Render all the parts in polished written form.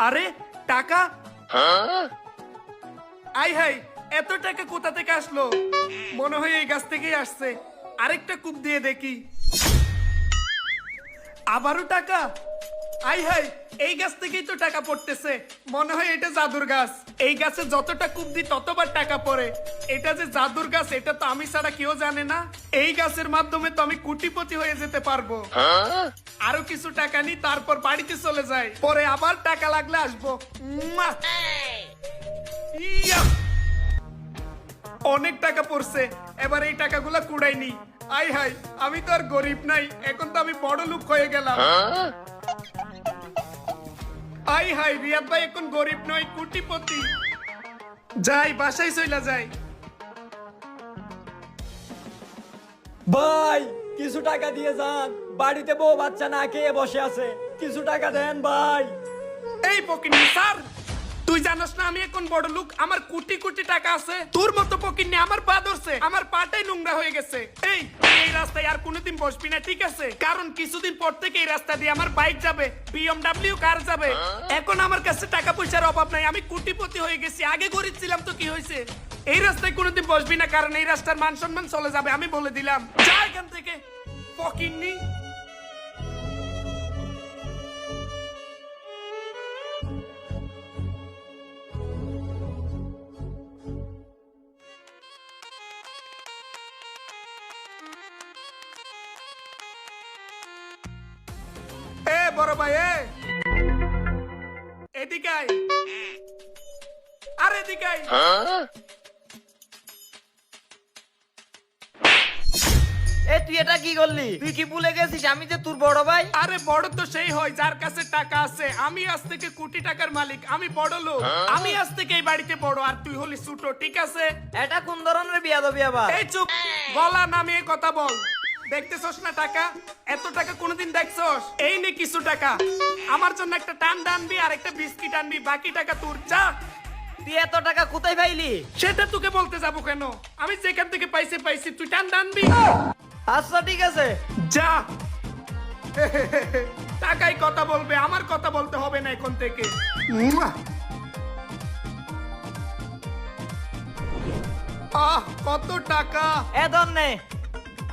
আরে টাকা, I high এত টাকা কোথা থেকে আসলো? মনে হয় এই গাছ থেকেই আসছে। আরেকটা কূপ দিয়ে দেখি। আবারও টাকা, আই হাই এই গাছ থেকেই তো টাকা পড়তেছে। মনে হয় এটা জাদুর গাছ। এই গাছে যতটা কূপ দিই ততবার টাকা পড়ে। এটা যে জাদুর গাছ এটা তো আমি ছাড়া কেউ জানে না। এই গাছের মাধ্যমে তো আমি কোটিপতি হয়ে যেতে পারবো। আরো কিছু টাকা নি, তারপর বাড়িতে চলে যাই, পরে আবার টাকা লাগলে আসবো। মুয়া! ইয়া! অনেক টাকা পড়ছে, এবার এই টাকাগুলা কুড়াই নি। আই হাই আমি তো আর গরিব নাই, এখন তো আমি বড় লোক হয়ে গেলাম। আই হাই রিয়াদ ভাই এখন গরিব নয়, কোটিপতি। যাই বাসায় চইলা যাই। ভাই কিছু টাকা দিয়ে যান, বাড়িতে বউ বাচ্চা না খেয়ে বসে আছে, কিছু টাকা দেন ভাই। এই পকিনি স্যার, তুই জানাস না আমি এখন বড় লোক, আমার কোটি কোটি টাকা আছে। তোর মতো পকিনি আমার পা ধরছে, আমার পাটাই নোংরা হয়ে গেছে। এই রাস্তায় আর কোনোদিন বসবি না, ঠিক আছে? কারণ কিছুদিন পর থেকে এই রাস্তা দিয়ে আমার বাইক যাবে, বিএমডব্লিউ কার যাবে। এখন আমার কাছে টাকা পয়সার অভাব নাই, আমি কোটিপতি হয়ে গেছি। আগে গরিব ছিলাম তো কি হয়েছে? এই রাস্তায় কোনোদিন বসবি না, কারণ এই রাস্তার মান সম্মান চলে যাবে, আমি বলে দিলাম। যা এখান থেকে পকিনি। এ বড় ভাই এদিকে আয়। আরে এদিকে আয়। এ তুই এটা কি করলি? তুই কি ভুলে গেছিস আমি যে তোর বড় ভাই? আরে বড় তো সেই হয় যার কাছে টাকা আছে। আমি আজ থেকে কোটি টাকার মালিক, আমি বড় লোক। আমি আজ থেকে এই বাড়িতে বড়, আর তুই হলি ছোট, ঠিক আছে? এটা কোন ধরনের বিয়াদবি আবার? এই চুপ, গলা নামিয়ে কথা বল। দেখতেছস না টাকা? এত টাকা কোনোদিন দেখছস? এই নে কিছু টাকা, আমার জন্য একটা টান আনবি আর একটা বিস্কিট আনবি, বাকি টাকা তোর। যা। তুই এত টাকা কোথায় পাইলি? সেটা তোকে বলতে যাবো কেন? আমি যেখান থেকে পাইছি, তুই টান আনবি। আচ্ছা ঠিক আছে। যা। টাকাই কথা বলবে, আমার কথা বলতে হবে না এখন থেকে। মুয়া! আহ কত টাকা! এ ধর নে,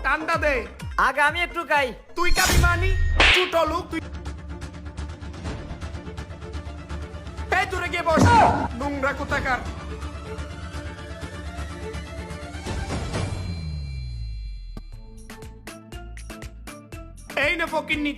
টান্ডা দে। আগে আমি একটু খাই। তুই কাবি মানি ছোট লোক তুই। এই দূরে গিয়ে বস, নোংরা কোথাকার। এই না ফকিন্নি।